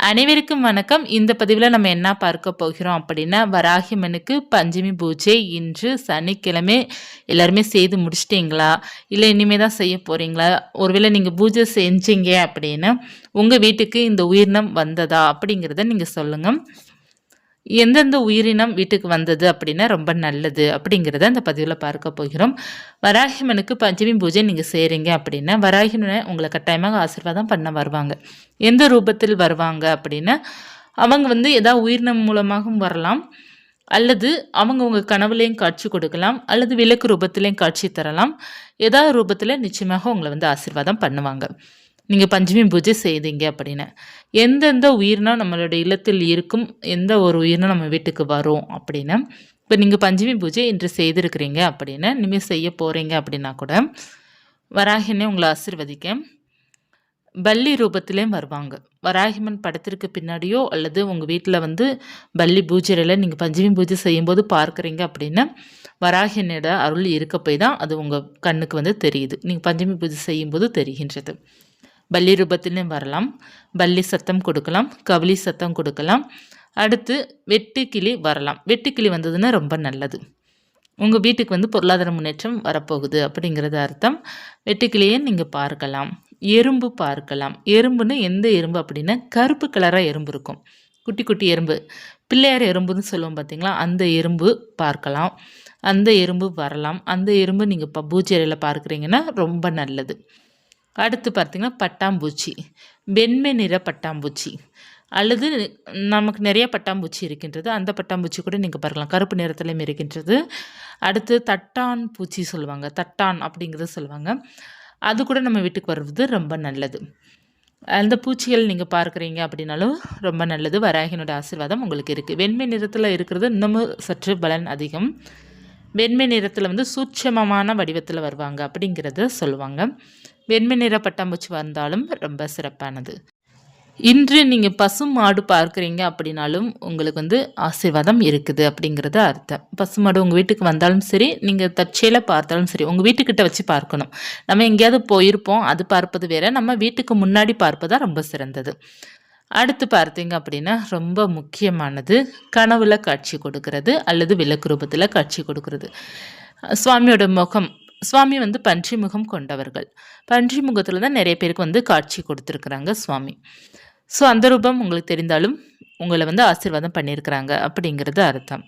அனைவருக்கும் வணக்கம். இந்த பதிவில் நம்ம என்ன பார்க்க போகிறோம் அப்படின்னா, வராகியம்மனுக்கு பஞ்சமி பூஜை இன்று சனிக்கிழமை. எல்லாருமே செய்து முடிச்சிட்டிங்களா? இல்லை இனிமே தான் செய்ய போகிறீங்களா? ஒருவேளை நீங்கள் பூஜை செஞ்சீங்க அப்படின்னா உங்கள் வீட்டுக்கு இந்த உயிரினம் வந்ததா அப்படிங்கிறத நீங்கள் சொல்லுங்கள். எந்தெந்த உயிரினம் வீட்டுக்கு வந்தது அப்படின்னா ரொம்ப நல்லது அப்படிங்கிறத அந்த பதிவில் பார்க்க போகிறோம். வராகியம்மனுக்கு பஞ்சமி பூஜை நீங்கள் செய்கிறீங்க அப்படின்னா வராகியம்மனை உங்களை கட்டாயமாக ஆசீர்வாதம் பண்ண வருவாங்க. எந்த ரூபத்தில் வருவாங்க அப்படின்னா அவங்க ஏதாவது உயிரினம் மூலமாகவும் வரலாம், அல்லது அவங்க உங்கள் கனவுலையும் காட்சி கொடுக்கலாம், அல்லது விளக்கு ரூபத்திலையும் காட்சி தரலாம். ஏதாவது ரூபத்தில் நிச்சயமாக உங்களை ஆசீர்வாதம் பண்ணுவாங்க நீங்கள் பஞ்சமி பூஜை செய்தீங்க அப்படின்னு. எந்தெந்த உயிரினம் நம்மளுடைய இல்லத்தில் இருக்கும், எந்த ஒரு உயிரினம் நம்ம வீட்டுக்கு வரும் அப்படின்னா, இப்போ நீங்கள் பஞ்சமி பூஜை இன்று செய்திருக்கிறீங்க அப்படின்னா, இனிமேல் செய்ய போகிறீங்க அப்படின்னா கூட வராகினே உங்களை ஆசீர்வதிக்க பல்லி ரூபத்திலேயும் வருவாங்க. வராகிமன் படத்திற்கு பின்னாடியோ அல்லது உங்கள் வீட்டில் பல்லி பூஜையில் நீங்கள் பஞ்சமி பூஜை செய்யும்போது பார்க்குறீங்க அப்படின்னா வராகினோட அருள் இருக்க போய் தான் அது உங்கள் கண்ணுக்கு தெரியுது. நீங்கள் பஞ்சமி பூஜை செய்யும்போது தெரிகின்றது. பல்லி ரூபத்திலையும் வரலாம், பல்லி சத்தம் கொடுக்கலாம், கவலி சத்தம் கொடுக்கலாம். அடுத்து வெட்டுக்கிளி வரலாம். வெட்டுக்கிளி வந்ததுன்னா ரொம்ப நல்லது. உங்கள் வீட்டுக்கு பொருளாதார முன்னேற்றம் வரப்போகுது அப்படிங்கிறது அர்த்தம். வெட்டுக்கிளியை நீங்கள் பார்க்கலாம். எறும்பு பார்க்கலாம். எறும்புன்னு எந்த எறும்பு அப்படின்னா கருப்பு கலராக எறும்பு இருக்கும். குட்டி குட்டி எறும்பு, பிள்ளையார் எறும்புன்னு சொல்லுவோம் பார்த்தீங்களா, அந்த எறும்பு பார்க்கலாம். அந்த எறும்பு வரலாம். அந்த எறும்பு நீங்கள் இப்போ பூஜை அறையில் பார்க்குறீங்கன்னா ரொம்ப நல்லது. அடுத்து பார்த்திங்கன்னா பட்டாம்பூச்சி, வெண்மை நிற பட்டாம்பூச்சி, அல்லது நமக்கு நிறைய பட்டாம்பூச்சி இருக்கின்றது. அந்த பட்டாம்பூச்சி கூட நீங்கள் பார்க்கலாம், கருப்பு நிறத்துலையும் இருக்கின்றது. அடுத்து தட்டான் பூச்சி சொல்லுவாங்க, தட்டான் அப்படிங்கிறத சொல்லுவாங்க. அது கூட நம்ம வீட்டுக்கு வருவது ரொம்ப நல்லது. அந்த பூச்சிகள் நீங்கள் பார்க்குறீங்க அப்படின்னாலும் ரொம்ப நல்லது. வராகினோட ஆசீர்வாதம் உங்களுக்கு இருக்குது. வெண்மை நிறத்தில் இருக்கிறது இன்னமும் சற்று பலன் அதிகம். வெண்மை நிறத்தில் சூட்சமமான வடிவத்தில் வருவாங்க அப்படிங்கிறத சொல்லுவாங்க. வெண்மை நிற பட்டாம்பூச்சி வந்தாலும் ரொம்ப சிறப்பானது. இன்று நீங்கள் பசு மாடு பார்க்குறீங்க அப்படின்னாலும் உங்களுக்கு ஆசீர்வாதம் இருக்குது அப்படிங்கிறது அர்த்தம். பசு மாடு உங்கள் வீட்டுக்கு வந்தாலும் சரி, நீங்கள் தற்செயலாக பார்த்தாலும் சரி, உங்கள் வீட்டுக்கிட்ட வச்சு பார்க்கணும். நம்ம எங்கேயாவது போயிருப்போம், அது பார்ப்பது வேறு, நம்ம வீட்டுக்கு முன்னாடி பார்ப்பதா ரொம்ப சிறந்தது. அடுத்து பார்த்தீங்க அப்படின்னா ரொம்ப முக்கியமானது கனவுல காட்சி கொடுக்கறது அல்லது விளக்கு ரூபத்தில் காட்சி கொடுக்கறது. சுவாமியோட முகம், சுவாமி பன்றி முகம் கொண்டவர்கள். பன்றி முகத்தில் தான் நிறைய பேருக்கு காட்சி கொடுத்துருக்குறாங்க சுவாமி. ஸோ அந்த ரூபம் உங்களுக்கு தெரிந்தாலும் உங்களை ஆசீர்வாதம் பண்ணியிருக்கிறாங்க அப்படிங்கிறது அர்த்தம்.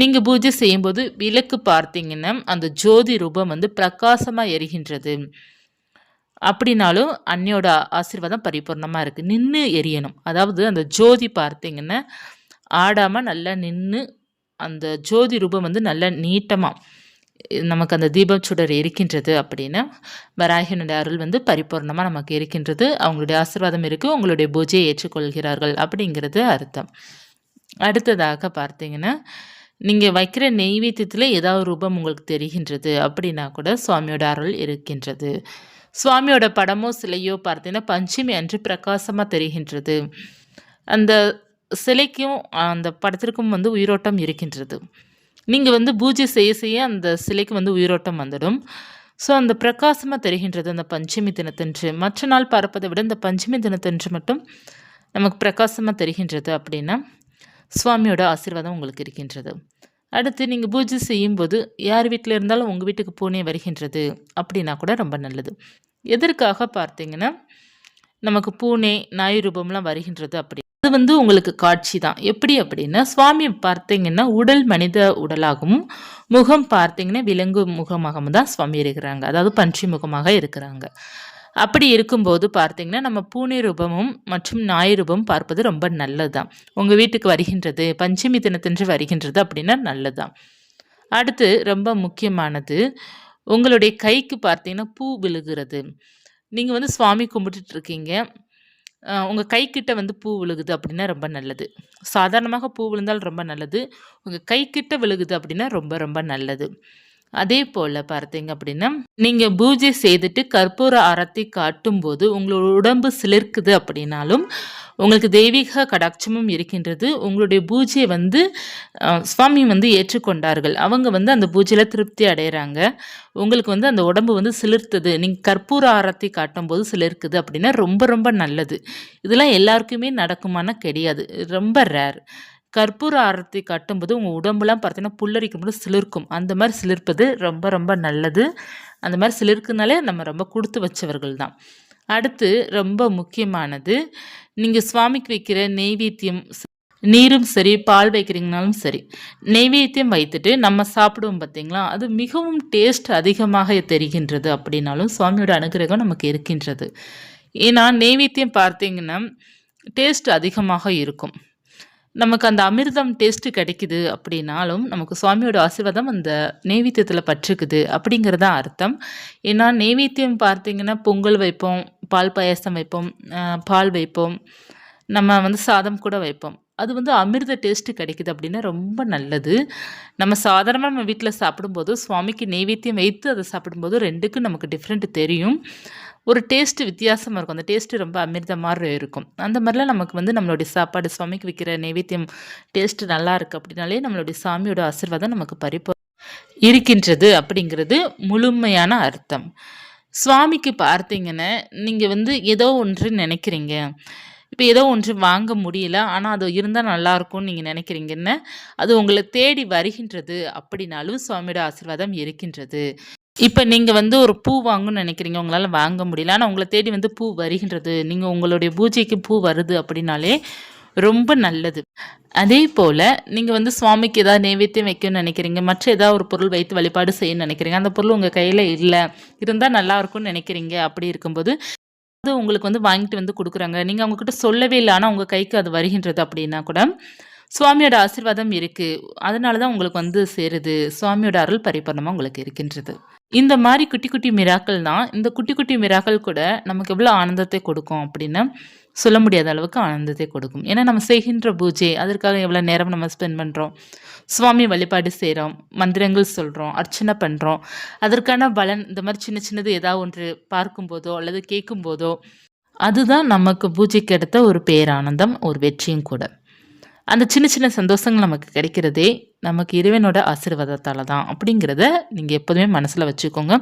நீங்கள் பூஜை செய்யும்போது விளக்கு பார்த்தீங்கன்னா அந்த ஜோதி ரூபம் பிரகாசமாக எரிகின்றது அப்படின்னாலும் அன்னையோட ஆசீர்வாதம் பரிபூர்ணமாக இருக்குது. நின்று எரியணும். அதாவது அந்த ஜோதி பார்த்தீங்கன்னா ஆடாமல் நல்லா நின்று அந்த ஜோதி ரூபம் நல்லா நீட்டமாக நமக்கு அந்த தீபம் சுடர் இருக்கின்றது அப்படின்னா வராகினுடைய அருள் பரிபூர்ணமாக நமக்கு இருக்கின்றது. அவங்களுடைய ஆசீர்வாதம் இருக்குது, உங்களுடைய பூஜையை ஏற்றுக்கொள்கிறார்கள் அப்படிங்கிறது அர்த்தம். அடுத்ததாக பார்த்தீங்கன்னா நீங்கள் வைக்கிற நெய்வேத்தியத்தில் ஏதாவது ரூபம் உங்களுக்கு தெரிகின்றது அப்படின்னா கூட சுவாமியோட அருள் இருக்கின்றது. சுவாமியோட படமோ சிலையோ பார்த்தீங்கன்னா பஞ்சமி அன்று பிரகாசமாக தெரிகின்றது. அந்த சிலைக்கும் அந்த படத்திற்கும் உயிரோட்டம் இருக்கின்றது. நீங்கள் பூஜை செய்ய செய்ய அந்த சிலைக்கு உயிரோட்டம் வந்துடும். ஸோ அந்த பிரகாசமாக தெரிகின்றது அந்த பஞ்சமி தினத்தன்று. மற்ற நாள் பார்ப்பதை விட இந்த பஞ்சமி தினத்தன்று மட்டும் நமக்கு பிரகாசமாக தெரிகின்றது அப்படின்னா சுவாமியோட ஆசீர்வாதம் உங்களுக்கு இருக்கின்றது. அடுத்து நீங்கள் பூஜை செய்யும்போது யார் வீட்டில் இருந்தாலும் உங்கள் வீட்டுக்கு பூனை வருகின்றது அப்படின்னா கூட ரொம்ப நல்லது. எதற்காக பார்த்தீங்கன்னா நமக்கு பூனை நாய் ரூபம்லாம் வருகின்றது அப்படி அது உங்களுக்கு காட்சி தான். எப்படி அப்படின்னா சுவாமி பார்த்தீங்கன்னா உடல் மனித உடலாகவும் முகம் பார்த்தீங்கன்னா விலங்கு முகமாகவும் தான் சுவாமி இருக்கிறாங்க. அதாவது பன்றி முகமாக இருக்கிறாங்க. அப்படி இருக்கும்போது பார்த்தீங்கன்னா நம்ம பூனை ரூபமும் மற்றும் நாய் ரூபமும் பார்ப்பது ரொம்ப நல்லது தான். உங்கள் வீட்டுக்கு வருகின்றது பஞ்சமி தினத்தன்று வருகின்றது அப்படின்னா நல்லது தான். அடுத்து ரொம்ப முக்கியமானது உங்களுடைய கைக்கு பார்த்தீங்கன்னா பூ விழுகிறது. நீங்கள் சுவாமி கும்பிட்டுட்டு இருக்கீங்க, உங்கள் கைக்கிட்ட பூ விழுகுது அப்படின்னா ரொம்ப நல்லது. சாதாரணமாக பூ விழுந்தால் ரொம்ப நல்லது. உங்கள் கைக்கிட்ட விழுகுது அப்படின்னா ரொம்ப ரொம்ப நல்லது. அதே போல பார்த்தீங்க அப்படின்னா, நீங்க பூஜை செய்துட்டு கற்பூர ஆரத்தி காட்டும்போது, உங்களோட உடம்பு சிலிர்க்குது அப்படின்னாலும், உங்களுக்கு தெய்வீக கடாட்சமும் இருக்கின்றது. உங்களுடைய பூஜைய வந்து சுவாமி வந்து ஏற்றுக்கொண்டார்கள். அவங்க வந்து அந்த பூஜையில திருப்தி அடையறாங்க. உங்களுக்கு வந்து அந்த உடம்பு வந்து சிலிர்த்தது. நீங்க கற்பூர ஆரத்தி காட்டும்போது சிலிர்க்குது அப்படின்னா, ரொம்ப ரொம்ப நல்லது. இதெல்லாம் எல்லாருக்குமே நடக்குமான்னா கிடையாது. ரொம்ப ரேர். கற்பூர ஆரத்தி காட்டும்போது உங்க உடம்பெல்லாம் பார்த்தீங்கன்னா, புல்லரிக்கும்போது சிலிர்க்கும். அந்த மாரி சிலிர்ப்பது ரொம்ப ரொம்ப நல்லது. அந்த மாரி சிலிர்க்குனாலே நம்ம ரொம்ப குடுத்து வச்சவர்கள் தான். அடுத்து ரொம்ப முக்கியமானது, நீங்க சுவாமிக்கு வைக்கிற நெய்வேத்தியம் நீரும் சரி, பால் வைக்கிறீங்கனாலும் சரி, நெய்வேத்தியம் வைத்துட்டு நம்ம சாப்பிடுவோம் பார்த்தீங்களா, அது மிகவும் டேஸ்ட் அதிகமாக தெரிகின்றது அப்படின்னாலும், சுவாமியோட அனுக்கிரகம் நமக்கு இருக்கின்றது. ஏன்னா, நெய்வேத்தியம் பார்த்தீங்கன்னா, டேஸ்ட் அதிகமாக இருக்கும். நமக்கு அந்த அமிர்தம் டேஸ்ட்டு கிடைக்குது அப்படின்னாலும், நமக்கு சுவாமியோட ஆசீர்வாதம் அந்த நெய்வேத்தியத்தில பற்றுக்குது அப்படிங்கிறது தான் அர்த்தம். ஏன்னா நெய்வேத்தியம் பார்த்தீங்கன்னா, பொங்கல் வைப்போம், பால் பாயாசம் வைப்போம், பால் வைப்போம், நம்ம வந்து சாதம் கூட வைப்போம். அது வந்து அமிர்த டேஸ்ட்டு கிடைக்குது அப்படின்னா ரொம்ப நல்லது. நம்ம சாதாரணமா நம்ம வீட்ல சாப்பிடும்போது, சுவாமிக்கு நெய்வேத்தியம் வைத்து அத சாப்பிடும்போது 2க்கும் நமக்கு டிஃப்ரெண்ட் தெரியும். ஒரு டேஸ்ட்டு வித்தியாசமா இருக்கும். அந்த டேஸ்ட்டு ரொம்ப அமிர்தம் மாரி இருக்கும். அந்த மாரிலாம் நமக்கு வந்து நம்மளுடைய சாப்பாடு சுவாமிக்கு வைக்கிற நெய்வேத்தியம் டேஸ்ட்டு நல்லாயிருக்கு அப்படின்னாலே, நம்மளுடைய சாமியோட ஆசீர்வாதம் நமக்கு இருக்கின்றது அப்படிங்கிறது முழுமையான அர்த்தம். சுவாமிக்கு பார்த்தீங்கன்னா, நீங்க வந்து ஏதோ ஒன்று நெனைக்கிறீங்க. இப்ப ஏதோ ஒன்று வாங்க முடியல. ஆனா, அது இருந்தா நல்லாயிருக்கும்னு நீங்க நெனைக்கிறீங்கன்னு, அது உங்கள தேடி வருகின்றது அப்படின்னாலும் சுவாமியோட ஆசீர்வாதம் இருக்கின்றது. இப்ப நீங்க வந்து ஒரு பூ வாங்கணும்னு நெனைக்கிறீங்க. உங்களால வாங்க முடியல. ஆனா, உங்கள தேடி வந்து பூ வருகின்றது. நீங்க உங்களுடைய பூஜைக்கு பூ வருது அப்படின்னாலே ரொம்ப நல்லது. அதேபோல நீங்க வந்து சுவாமிக்கு ஏதாவது நெய்வேத்தியம் வைக்கணும்னு நெனைக்கிறீங்க. மற்ற ஏதாவது ஒரு பொருள் வைத்து வழிபாடு செய்யணும்னு நெனைக்கிறீங்க. அந்த பொருள் உங்க கையில இல்ல. இருந்தா நல்லாயிருக்கும்னு நெனைக்கிறீங்க. அப்படி இருக்கும்போது, அது உங்களுக்கு வந்து வாங்கிட்டு வந்து குடுக்குறாங்க. நீங்க அவங்ககிட்ட சொல்லவே இல்ல. ஆனா, உங்க கைக்கு அது வருகின்றது அப்படின்னா கூட, சுவாமியோட ஆசீர்வாதம் இருக்கு. அதனால தான் உங்களுக்கு வந்து சேருது. சுவாமியோட அருள் பரிபூரணமா உங்களுக்கு இருக்கின்றது. இந்த மாரி குட்டி, குட்டி மிராக்கிள் தான். இந்த குட்டி, குட்டி மிராக்கிள் கூட நமக்கு எவ்வளோ ஆனந்தத்தை கொடுக்கும் அப்படின்னு சொல்ல முடியாத அளவுக்கு ஆனந்தத்தை கொடுக்கும். ஏன்னா நம்ம செய்கின்ற பூஜை, அதற்காக எவ்வளோ நேரம் நம்ம ஸ்பெண்ட் பண்றோம். சுவாமி வழிபாடு செய்றோம். மந்திரங்கள் சொல்றோம். அர்ச்சனை பண்றோம். அதற்கான பலன் இந்த மாரி சின்ன சின்னது ஏதாவது ஒன்று பார்க்கும்போதோ, அல்லது கேட்கும்போதோ, அதுதான் நமக்கு பூஜைக்கு கிடைத்த ஒரு பேரானந்தம், ஒரு வெற்றியும் கூட. அந்த சின்ன சின்ன சந்தோஷங்கள் நமக்கு கிடைக்கிறதே, நமக்கு இறைவனோட ஆசீர்வாதத்தால தான் அப்படிங்கிறத நீங்க எப்போதுமே மனசுல வச்சுக்கோங்க.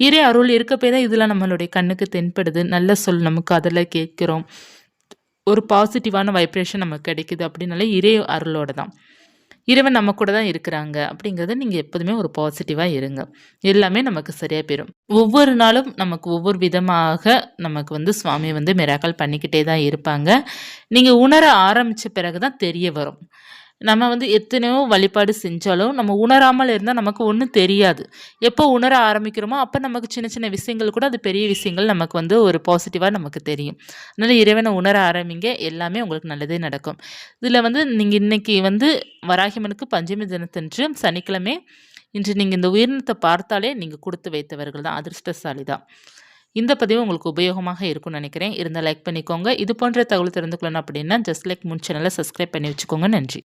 இறை அருள் இருக்கப்பே தான் இதெல்லாம் நம்மளுடைய கண்ணுக்கு தென்படுது. நல்ல சொல் நமக்கு அதில கேட்கிறோம். ஒரு பாசிட்டிவான வைப்ரேஷன் நமக்கு கிடைக்குது அப்படின்னாலே இறை அருளோட தான். இறைவன் நம்ம கூட தான் இருக்கிறாங்க அப்படிங்கிறத நீங்க எப்போதுமே ஒரு பாசிட்டிவா இருங்க. எல்லாமே நமக்கு சரியா போயிரும். ஒவ்வொரு நாளும் நமக்கு ஒவ்வொரு விதமாக நமக்கு வந்து சுவாமி வந்து மிராக்கிள் பண்ணிக்கிட்டே தான் இருப்பாங்க. நீங்க உணர ஆரம்பிச்ச பிறகு தான் தெரிய வரும். நம்ம வந்து எத்தனையோ வழிபாடு செஞ்சாலும், நம்ம உணராமல் இருந்தா நமக்கு ஒண்ணும் தெரியாது. எப்போ உணர ஆரம்பிக்கிறோமோ, அப்ப நமக்கு சின்ன சின்ன விஷயங்கள் கூட அது பெரிய விஷயங்கள் நமக்கு வந்து ஒரு பாசிட்டிவா நமக்கு தெரியும். அதனால இறைவன உணர ஆரம்பிங்க. எல்லாமே உங்களுக்கு நல்லதே நடக்கும். இதுல வந்து நீங்க இன்னைக்கு வந்து வராகியம்மனுக்கு பஞ்சமி தினத்தன்று சனிக்கிழமை, இன்று நீங்க இந்த உயிரினத்த பார்த்தாலே நீங்க குடுத்து வைத்தவர்கள் தான். அதிர்ஷ்டசாலி தான். இந்த பதிவு உங்களுக்கு உபயோகமாக இருக்கும்னு நினைக்கிறேன். இருந்தா லைக் பண்ணிக்கோங்க. இது போன்ற தகவல் தெரிந்து கொள்ளணும் அப்படின்னா, ஜஸ்ட் லைக் முன் சேனல சப்ஸ்கிரைப் பண்ணி வச்சுக்கோங்க. நன்றி.